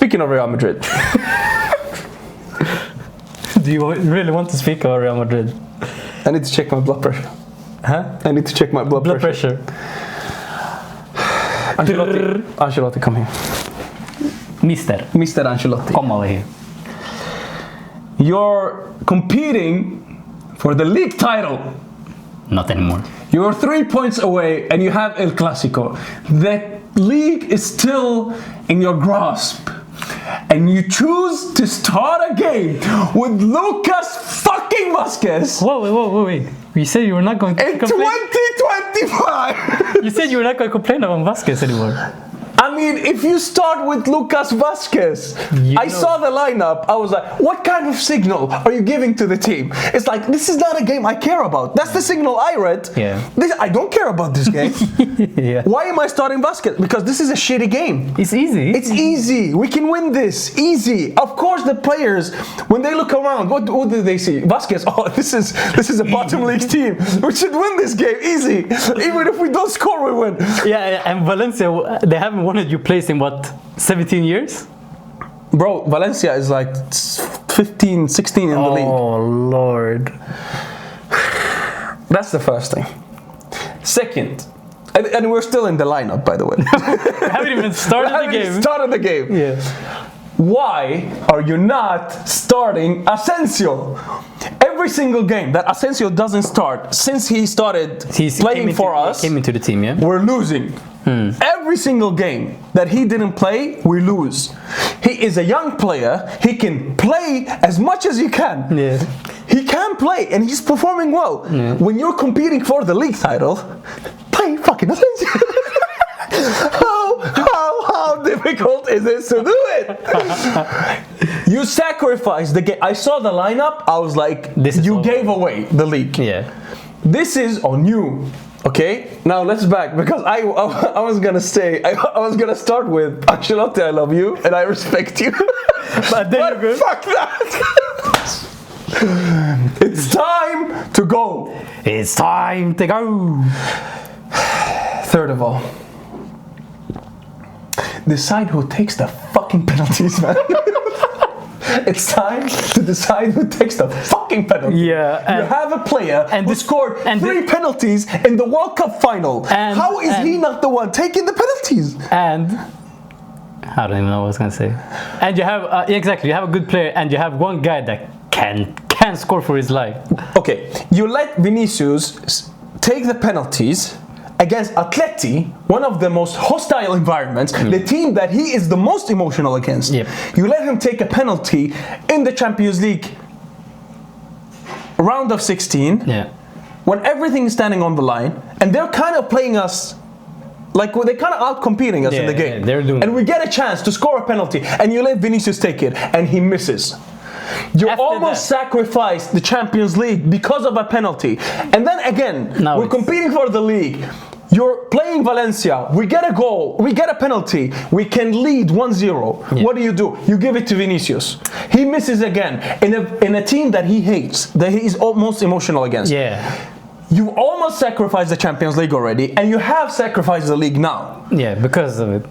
Speaking of Real Madrid. Do you really want to speak about Real Madrid? I need to check my blood pressure. Huh? I need to check my blood pressure. Ancelotti, come here. Mr. Ancelotti. Come over here. You're competing for the league title. Not anymore. You're 3 points away and you have El Clasico. The league is still in your grasp. And you choose to start a game with Lucas fucking Vázquez. Wait. You said you were not going to in complain. 2025. You said you were not going to complain about Vázquez anymore. I mean, if you start with Lucas Vázquez, I saw the lineup, I was like, what kind of signal are you giving to the team? It's like, this is not a game I care about. That's the signal I read. Yeah. I don't care about this game. Yeah. Why am I starting Vázquez? Because this is a shitty game. It's easy. It's easy. We can win this. Easy. Of course, the players, when they look around, what do they see? Vázquez, oh, this is a bottom league team. We should win this game. Easy. Even if we don't score, we win. Yeah, and Valencia, they haven't wanted you place in what, 17 years? Bro, Valencia is like 15, 16 in the league. Oh, Lord. That's the first thing. Second, and we're still in the lineup, by the way. We haven't even started the game. Started the game. Yeah. Why are you not starting Asensio? Every single game that Asensio doesn't start since he started playing for us, came into the team, yeah? we're losing. Every single game that he didn't play, we lose. He is a young player. He can play as much as you can. Yeah. He can play and he's performing well. Yeah. When you're competing for the league title, play fucking Asensio. How difficult is this to do it? You sacrificed the game. I saw the lineup. I was like, you gave away the league. Yeah. This is on you. Okay, now let's back because I was gonna say I was gonna start with Ancelotti, I love you and I respect you. But then fuck that. It's time to go. It's time to go. Third of all, decide who takes the fucking penalties, man. It's time to decide who takes the fucking penalty. Yeah, you have a player who scored 3 penalties in the World Cup final. How is he not the one taking the penalties? And I don't even know what I was gonna say. And you have exactly, you have a good player, and you have one guy that can score for his life. Okay, you let Vinicius take the penalties against Atleti, one of the most hostile environments, the team that he is the most emotional against. Yep. You let him take a penalty in the Champions League round of 16, when everything is standing on the line, and they're kind of playing us like they're kind of out-competing us in the game. They're doing and we get a chance to score a penalty, and you let Vinicius take it, and he misses. You almost sacrificed the Champions League because of a penalty. And then again, we're competing for the league. You're playing Valencia. We get a goal. We get a penalty. We can lead 1-0. What do? You give it to Vinicius. He misses again in a team that he hates, that he is almost emotional against. Yeah. You almost sacrificed the Champions League already, and you have sacrificed the league now. Yeah, because of it.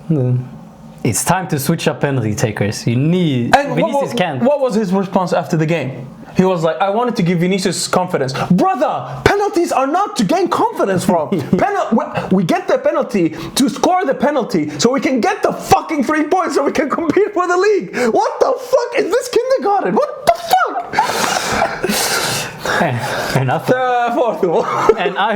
It's time to switch up penalty takers. You need. And Vinicius can't. What was his response after the game? He was like, I wanted to give Vinicius confidence. Brother, penalties are not to gain confidence from. We get the penalty to score the penalty so we can get the fucking 3 points so we can compete for the league. What the fuck? Is this kindergarten? What the fuck? And I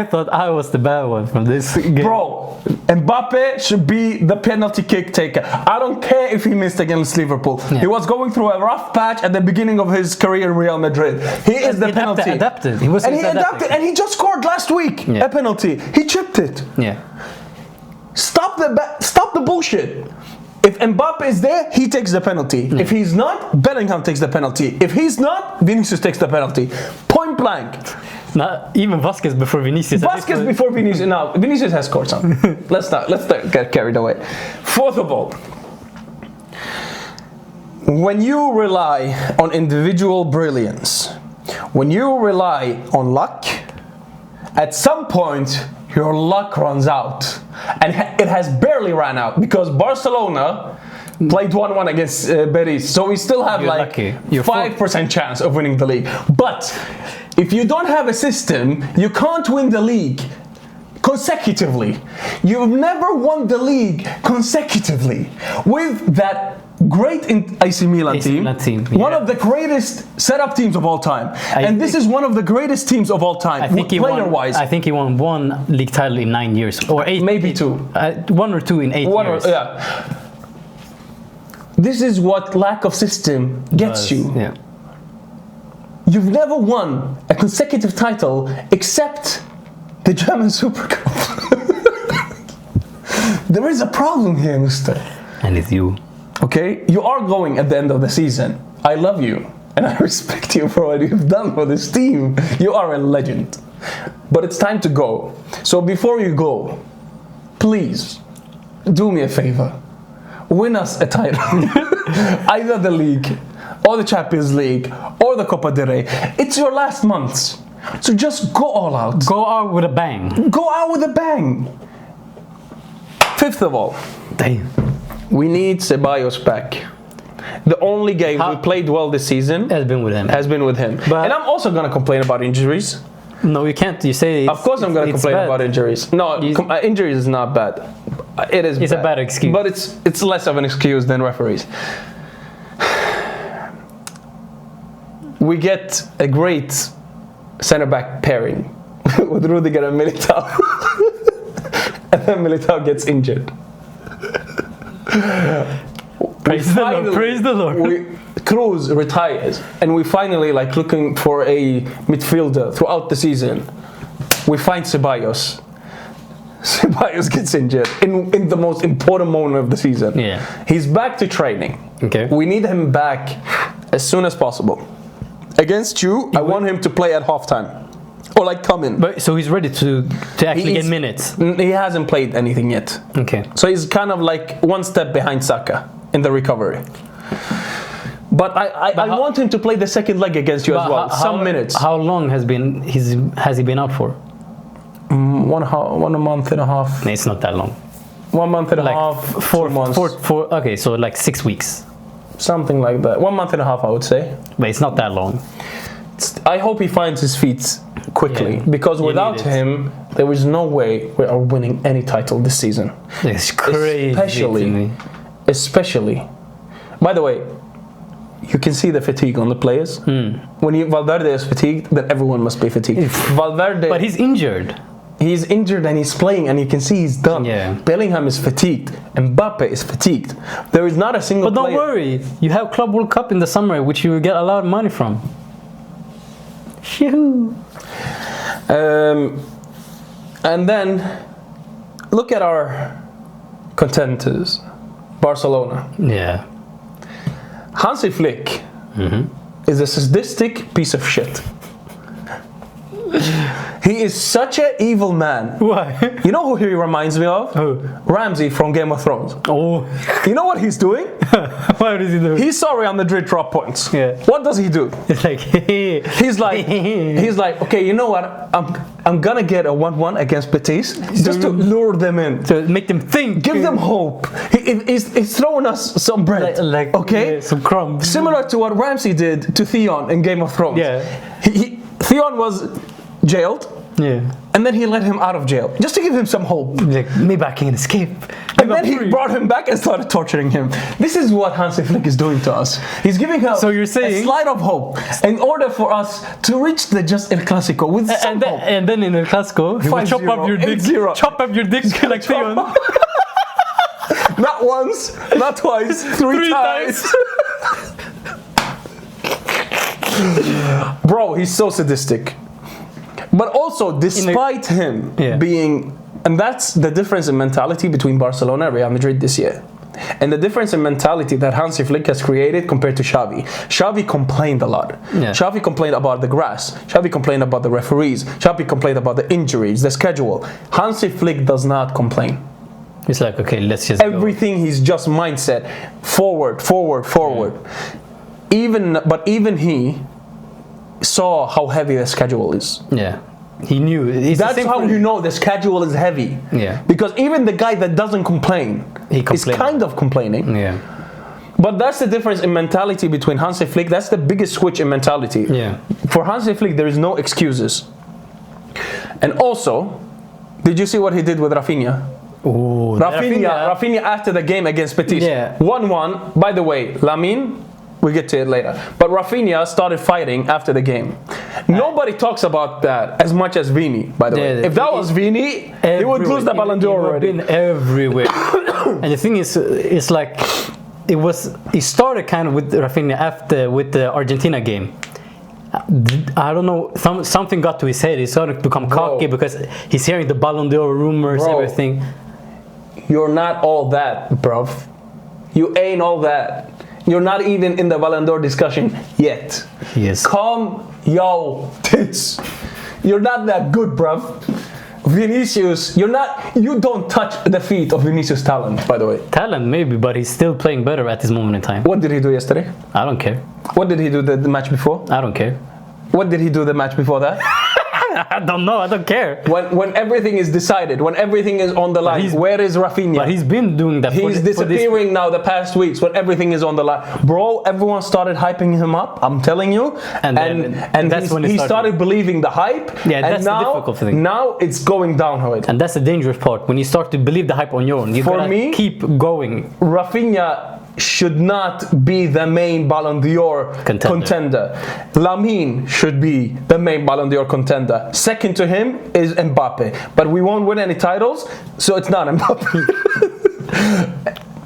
thought I was the bad one from this game. Bro, Mbappe should be the penalty kick taker. I don't care if he missed against Liverpool. He was going through a rough patch at the beginning of his career in Real Madrid. He is the penalty. Adapted. He adapted, and he just scored last week a penalty. He chipped it. Yeah. Stop the bullshit. If Mbappe is there, he takes the penalty. If he's not, Bellingham takes the penalty. If he's not, Vinicius takes the penalty. Point blank. Not even Vázquez before Vinicius. Vázquez before Vinicius. No, Vinicius has scored some. Let's not get carried away. Fourth of all, when you rely on individual brilliance, when you rely on luck, at some point your luck runs out. And it has barely ran out because Barcelona Played 1-1 against Betis, so we still have You're like lucky. You're 5% chance of winning the league. But if you don't have a system, you can't win the league consecutively. You've never won the league consecutively with that great AC Milan team, one of the greatest setup teams of all time, and this is one of the greatest teams of all time. Player-wise, I think he won 1 league title in 9 years, or 8, maybe 2, 1 or 2 in 8 years. Yeah. This is what lack of system gets you. Yeah. You've never won a consecutive title except the German Super Cup. There is a problem here, mister. And it's you. Okay? You are going at the end of the season. I love you. And I respect you for what you've done for this team. You are a legend. But it's time to go. So before you go, please, do me a favor. Win us a title. Either the league, or the Champions League, or the Copa del Rey. It's your last months. So just go all out. Go out with a bang. Go out with a bang. Fifth of all, damn, we need Ceballos back. The only game we played well this season has been with him. But and I'm also going to complain about injuries. No, you can't. You say of course I'm going to complain about injuries. No, injuries is not bad. It is. It's a bad excuse. But it's less of an excuse than referees. We get a great centre-back pairing with Rudiger and Militao. And then Militao gets injured. Praise the Lord. Cruz retires, and we finally looking for a midfielder throughout the season. We find Ceballos. Ceballos gets injured in the most important moment of the season. Yeah. He's back to training. Okay. We need him back as soon as possible. Against you, I want him to play at halftime. Or come in. But so he's ready to actually get minutes. He hasn't played anything yet. Okay. So he's kind of one step behind Saka in the recovery. But I want him to play the second leg against you as well. Some minutes. How long has he been out for? 1 month and a half. No, it's not that long. 1 month and a half. 4 months. Okay, so 6 weeks. Something like that. 1 month and a half, I would say. But it's not that long. I hope he finds his feet quickly, because without him, there is no way we are winning any title this season. It's crazy. Especially. By the way, you can see the fatigue on the players. When Valverde is fatigued, then everyone must be fatigued. Valverde, but he's injured. He's injured and he's playing, and you can see he's done. Yeah. Bellingham is fatigued. Mbappe is fatigued. There is not a single player. But don't worry, you have Club World Cup in the summer, which you will get a lot of money from. Shoo. And then look at our contenders, Barcelona. Yeah. Hansi Flick is a sadistic piece of shit. He is such an evil man. Why? You know who he reminds me of? Who? Ramsey from Game of Thrones. Oh. You know what he's doing? What does he do? He saw Real Madrid drop points. Yeah. What does he do? It's like he's like, okay, you know what? I'm gonna get a 1-1 against Betis just to lure them in, to make them think, give them hope. He's throwing us some bread, okay, some crumbs, similar to what Ramsey did to Theon in Game of Thrones. Yeah. Theon was jailed. Yeah. And then he let him out of jail just to give him some hope. Maybe I can escape. And then he brought him back and started torturing him. This is what Hansi Flick is doing to us. He's giving us a slight of hope in order for us to reach the just El Clasico with some hope. And then in El Clasico, he will chop up your dick. Chop up your dick like Theon. Not once, not twice, three times. Bro, he's so sadistic. But also, despite him being... And that's the difference in mentality between Barcelona and Real Madrid this year. And the difference in mentality that Hansi Flick has created compared to Xavi. Xavi complained a lot. Yeah. Xavi complained about the grass. Xavi complained about the referees. Xavi complained about the injuries, the schedule. Hansi Flick does not complain. It's like, okay, let's just everything, he's just mindset. Forward, forward, forward. But even he saw how heavy the schedule is. Yeah. He knew. That's how you know the schedule is heavy. Yeah. Because even the guy that doesn't complain is kind of complaining. Yeah. But that's the difference in mentality between Hansi Flick. That's the biggest switch in mentality. Yeah. For Hansi Flick, there is no excuses. And also, did you see what he did with Rafinha? Ooh, Rafinha after the game against Betis. Yeah. 1-1. By the way, Lamine, we'll get to it later. But Rafinha started fighting after the game. Nobody talks about that as much as Vini, by the way. If that was Vini, he would lose the Ballon d'Or already. Been everywhere. And the thing is, it's like, it started kind of with Rafinha with the Argentina game. I don't know, something got to his head. He started to become cocky because he's hearing the Ballon d'Or rumors, everything. You're not all that, bruv. You ain't all that. You're not even in the Ballon d'Or discussion yet. Yes. Calm your tits. You're not that good, bruv. Vinicius, you don't touch the feet of Vinicius' talent, by the way. Talent maybe, but he's still playing better at this moment in time. What did he do yesterday? I don't care. What did he do the match before? I don't care. What did he do the match before that? I don't know. I don't care. When everything is decided, when everything is on the line, where is Rafinha? But he's been doing that. He's disappearing now the past weeks when everything is on the line. Bro, everyone started hyping him up. I'm telling you. And that's when he started believing the hype. Yeah, that's the difficult thing. Now it's going downhill. And that's the dangerous part. When you start to believe the hype on your own, you gotta keep going. Rafinha should not be the main Ballon d'Or contender. Lamine should be the main Ballon d'Or contender. Second to him is Mbappe. But we won't win any titles, so it's not Mbappe.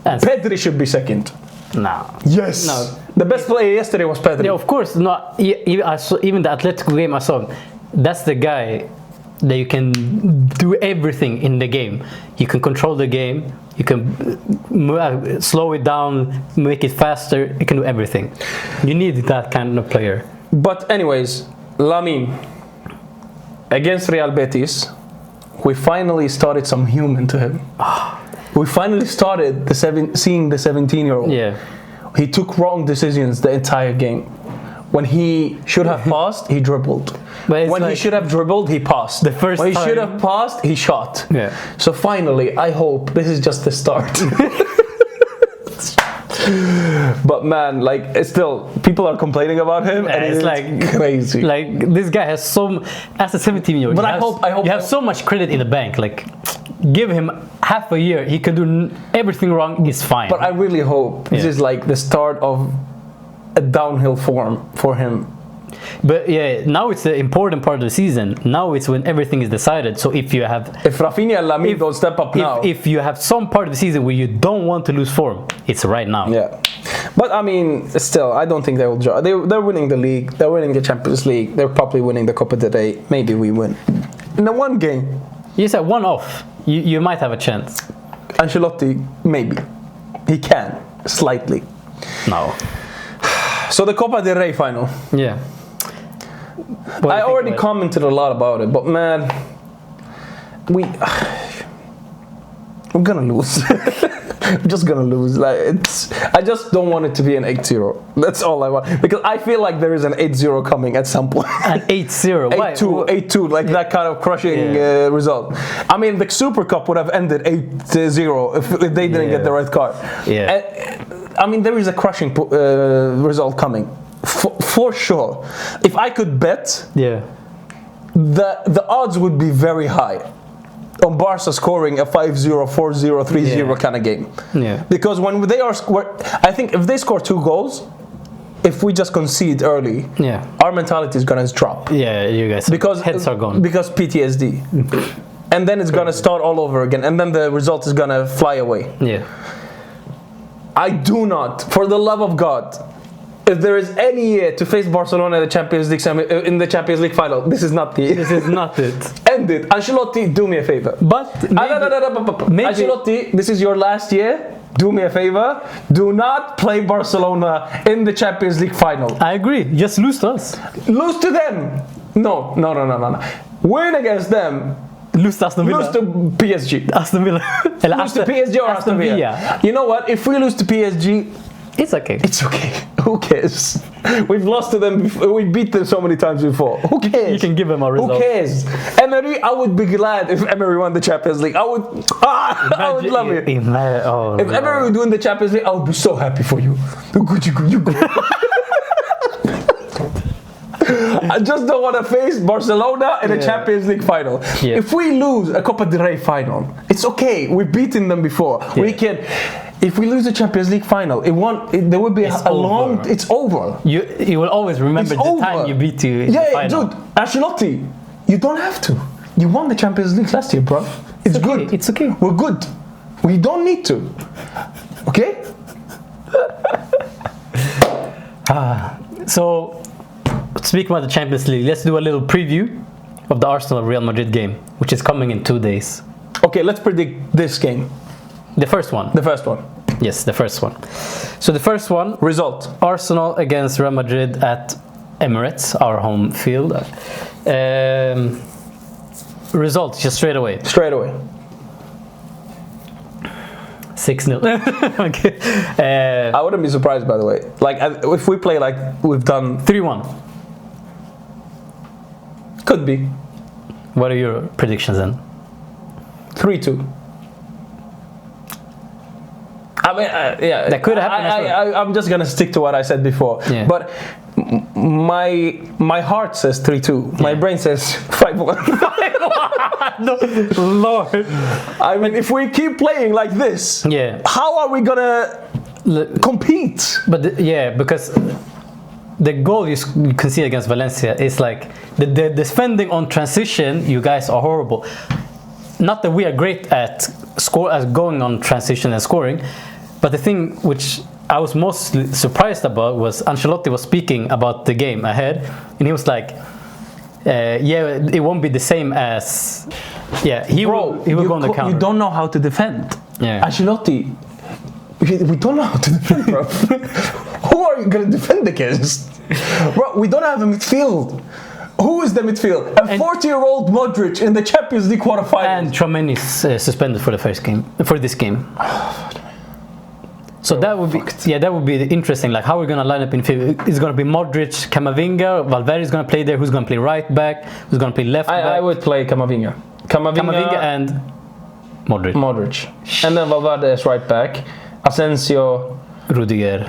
Pedri should be second. No. Yes. No. The best player yesterday was Pedri. Yeah, of course. No, even the Atletico game I saw, that's the guy that you can do everything in the game. You can control the game. You can slow it down, make it faster. You can do everything. You need that kind of player. But anyways, Lamine against Real Betis, we finally started some human to him. We finally started seeing the 17-year-old. Yeah. He took wrong decisions the entire game. When he should have passed, he dribbled. When he should have dribbled, he passed. When he should have passed, he shot. Yeah. So finally, I hope this is just the start. But man, like, still, people are complaining about him, and it's like crazy. Like, this guy has as a 17-year-old. But I hope you have so much credit in the bank. Like, give him half a year, he can do everything wrong. It's fine. But I really hope this is like the start of a downhill form for him. But yeah, now it's the important part of the season. Now it's when everything is decided. So if Rafinha and Lamine don't step up now, if you have some part of the season where you don't want to lose form, it's right now. Yeah, but I mean, still, I don't think they will draw. They're winning the league. They're winning the Champions League. They're probably winning the Copa del Rey. Maybe we win in the one game. You said one off. You might have a chance. Ancelotti, maybe he can slightly. No. So the Copa del Rey final. Yeah. I already commented a lot about it, but man, we're gonna lose. We're just gonna lose. Like, I just don't want it to be an 8-0. That's all I want, because I feel like there is an 8-0 coming at some point. An 8-0. 8-2, like that kind of crushing result. I mean, the Super Cup would have ended 8-0 if they didn't get the red card. Yeah. I mean, there is a crushing result coming. For sure. If I could bet, the odds would be very high on Barca scoring a 5-0, 4-0, 3-0 kind of game. Yeah. Because when they are I think if they score 2 goals, if we just concede early, our mentality is gonna drop. Yeah, you guys. Because heads are gone. Because PTSD. And then it's gonna start all over again, and then the result is gonna fly away. Yeah. I do not, for the love of God, if there is any year to face Barcelona in the Champions League final, this is not the. This is not it. End it. Ancelotti, do me a favor. But maybe, Ancelotti, this is your last year. Do me a favor. Do not play Barcelona in the Champions League final. I agree. Just lose to us. Lose to them. No. Win against them. Lose to Aston Villa. Lose to PSG. Aston Villa. Lose to PSG or Aston Villa. You know what? If we lose to PSG, It's okay. It's okay. Who cares? We've lost to them before. We beat them so many times before. Who cares? You can give them a result. Who cares? Emery, I would be glad if Emery won the Champions League. I would love it. If Emery would win the Champions League, I would be so happy for you. You good. I just don't want to face Barcelona in a Champions League final. Yeah. If we lose a Copa del Rey final, it's okay. We've beaten them before. Yeah. We can. If we lose the Champions League final, there will be a long. It's over. You will always remember the time you beat you. In the final. Dude, Ancelotti, you don't have to. You won the Champions League last year, bro. It's okay. Good. It's okay. We're good. We don't need to. Okay. So. Speaking about the Champions League, let's do a little preview of the Arsenal-Real Madrid game, which is coming in 2 days. Okay, let's predict this game. The first one. The first one. Yes, the first one. So the first one. Result. Arsenal against Real Madrid at Emirates, our home field. Result, just straight away. Straight away. 6-0. Okay. I wouldn't be surprised, by the way. Like, if we play like we've done... 3-1. Could be. What are your predictions then? 3-2. I mean, yeah. That could happen. I'm just gonna stick to what I said before. Yeah. But my heart says 3-2. My brain says 5-1. No, Lord. I mean, if we keep playing like this, how are we gonna compete? But because the goal you can see against Valencia is like the defending on transition. You guys are horrible. Not that we are great at going on transition and scoring, but the thing which I was most surprised about was Ancelotti was speaking about the game ahead, and he was like, it won't be the same as he will go on the counter. You don't know how to defend. Ancelotti, we don't know how to defend, bro. Who are you going to defend against? Bro, we don't have a midfield. Who is the midfield? A 40-year-old Modric in the Champions League quarterfinals. And Tchouaméni is suspended for this game. So that would be that would be interesting. Like how we're gonna line up in field. Is it gonna be Modric, Camavinga, Valverde is gonna play there. Who's gonna play right back? Who's gonna play left back? I would play Camavinga. Camavinga and Modric. And then Valverde is right back. Asensio, Rudiger,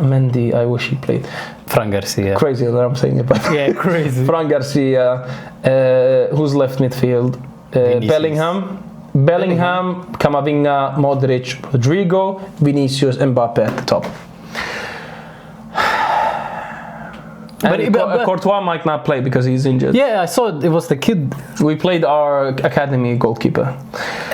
Mendy. I wish he played. Fran Garcia. Crazy that I'm saying it, but crazy. Fran Garcia. Who's left midfield? Bellingham, Camavinga, Modric, Rodrigo, Vinicius, Mbappe at the top. But Courtois might not play because he's injured. Yeah, I saw it was the kid. We played our academy goalkeeper.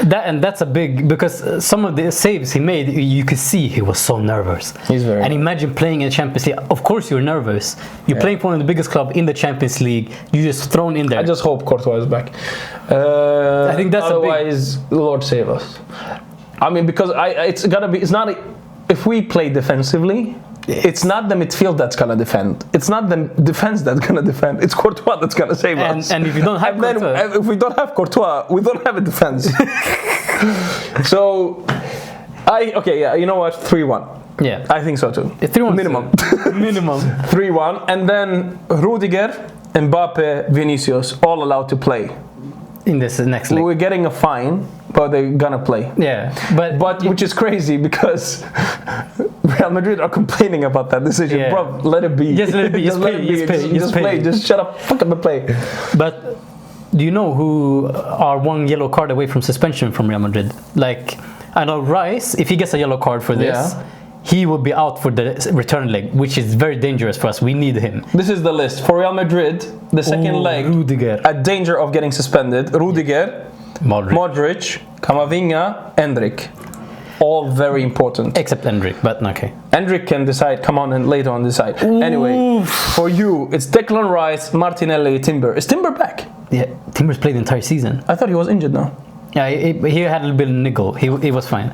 That's a big, because some of the saves he made, you could see he was so nervous. He's very. And imagine playing in the Champions League. Of course you're nervous. You're playing for one of the biggest clubs in the Champions League. You're just thrown in there. I just hope Courtois is back. I think that's otherwise, Lord save us. I mean, because it's gotta be. It's not. If we play defensively. It's not the midfield that's gonna defend. It's not the defense that's gonna defend. It's Courtois that's gonna save us. And if you don't have Courtois, if we don't have Courtois, we don't have a defense. So, you know what? 3-1. Yeah, I think so too. 3-1 minimum. Minimum. 3-1, and then Rudiger, Mbappe, Vinicius, all allowed to play. In this next league. We're getting a fine, but they're gonna play. Yeah, but which is crazy because Real Madrid are complaining about that decision. Yeah. Bro, let it be. Just let it be. Just play. Just shut up. Fuck up and play. But do you know who are one yellow card away from suspension from Real Madrid? Like, I know Rice, if he gets a yellow card for this, he will be out for the return leg, which is very dangerous for us. We need him. This is the list. For Real Madrid, the second leg, Rudiger. At danger of getting suspended, Rudiger, Modric, Camavinga, Endrick. All very important. Except Endrick, but okay. Endrick can decide, come on, and later on decide. Ooh. Anyway, for you, it's Declan Rice, Martinelli, Timber. Is Timber back? Yeah, Timber's played the entire season. I thought he was injured now. Yeah, he had a little bit of niggle. He was fine.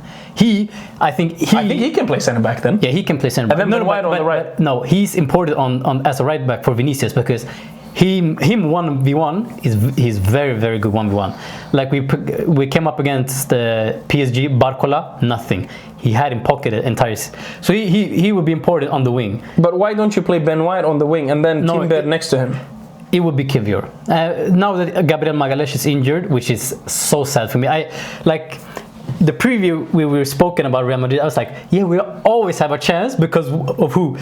I think he can play centre back then. Yeah, he can play centre back. And then White on the right. No, he's imported on as a right back for Vinicius because him 1v1 he's very, very good 1v1. Like we came up against the PSG, Barcola, nothing. He had him pocketed entire. So he would be important on the wing. But why don't you play Ben White on the wing and then Timber next to him? It would be Kivior. Now that Gabriel Magalhaes is injured, which is so sad for me. I like the preview we were spoken about Real Madrid. I was like, yeah, we always have a chance because of who?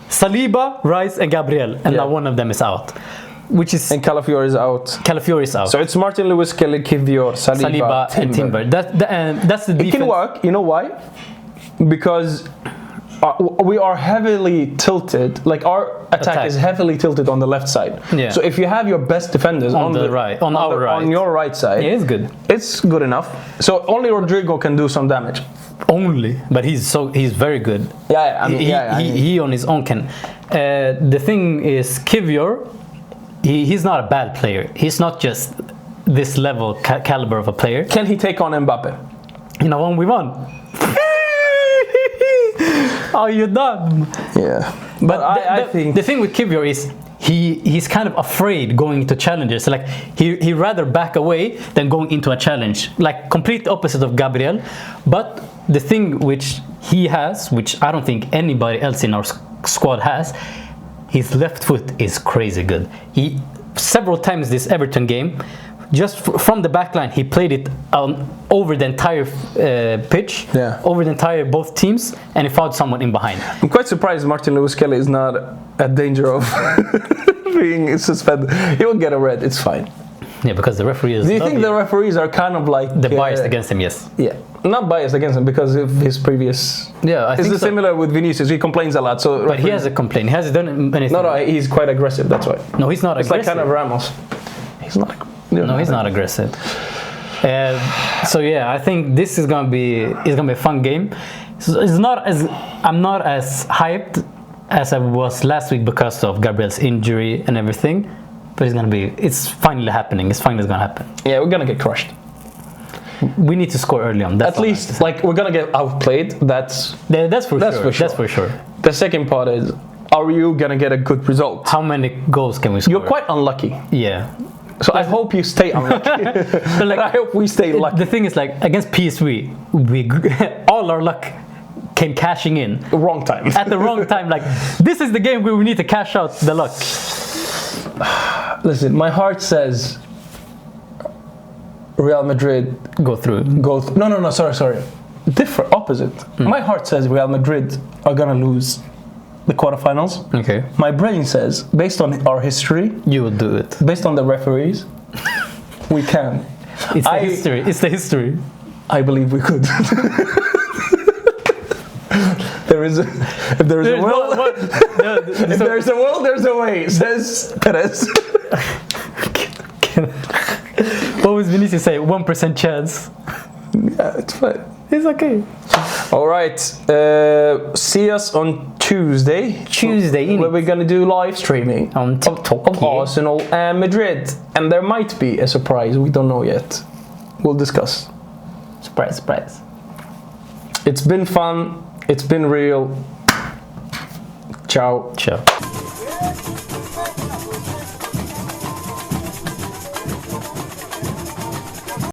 Saliba, Rice, and Gabriel, and now one of them is out. Which is and Calafiori is out. Calafiori is out. So it's Martin Lewis, Kelly, Kivior, Saliba, Timber. And Timber. That's the defense. It can work. You know why? Because we are heavily tilted. Like our attack is heavily tilted on the left side. Yeah. So if you have your best defenders on the right, on your right side, it's good. It's good enough. So only Rodrigo can do some damage. Only, but he's very good. Yeah, I mean, he on his own can. The thing is, Kivior, he's not a bad player. He's not just this level caliber of a player. Can he take on Mbappe? In a 1v1? Oh, you're done. Yeah, but I think the thing with Kivior is he's kind of afraid going into challenges. Like he rather back away than going into a challenge. Like complete opposite of Gabriel. But the thing which he has, which I don't think anybody else in our squad has, his left foot is crazy good. He several times this Everton game, just from the back line, he played it over the entire pitch, over the entire both teams, and he found someone in behind. I'm quite surprised Martin Lewis Kelly is not at danger of being suspended. He will get a red. It's fine. Yeah, because the referee is. Do you think the referees are kind of like the biased against him? Yes. Yeah, not biased against him because of his previous. Yeah, I think it's similar with Vinicius. He complains a lot. So, but he has a complaint. He hasn't done anything. No, he's quite aggressive. That's why. No, he's not aggressive. It's like kind of Ramos. He's not. No, he's not aggressive. So yeah, I think this is gonna be a fun game. I'm not as hyped as I was last week because of Gabriel's injury and everything. But it's finally happening. It's finally gonna happen. Yeah, we're gonna get crushed. We need to score early on. At least, like, we're gonna get outplayed. That's for sure. That's for sure. The second part is, are you gonna get a good result? How many goals can we score? You're quite unlucky. Yeah. So I hope you stay unlucky. But like, I hope we stay lucky. The thing is, like, against PSV, we all our luck came cashing in. Wrong time. At the wrong time. Like, this is the game where we need to cash out the luck. Listen, my heart says Real Madrid go through. No, sorry. Different, opposite. My heart says Real Madrid are gonna lose the quarterfinals. Okay. My brain says, based on our history, you will do it. Based on the referees, we can. It's the history. It's the history. I believe we could. If there is a will, there's a way, says Perez. What was Vinicius say? 1% chance. Yeah, it's fine. It's okay. All right. See us on Tuesday. Where we're gonna do live streaming on TikTok of Arsenal and Madrid, and there might be a surprise. We don't know yet. We'll discuss. Surprise. It's been fun. It's been real. Ciao.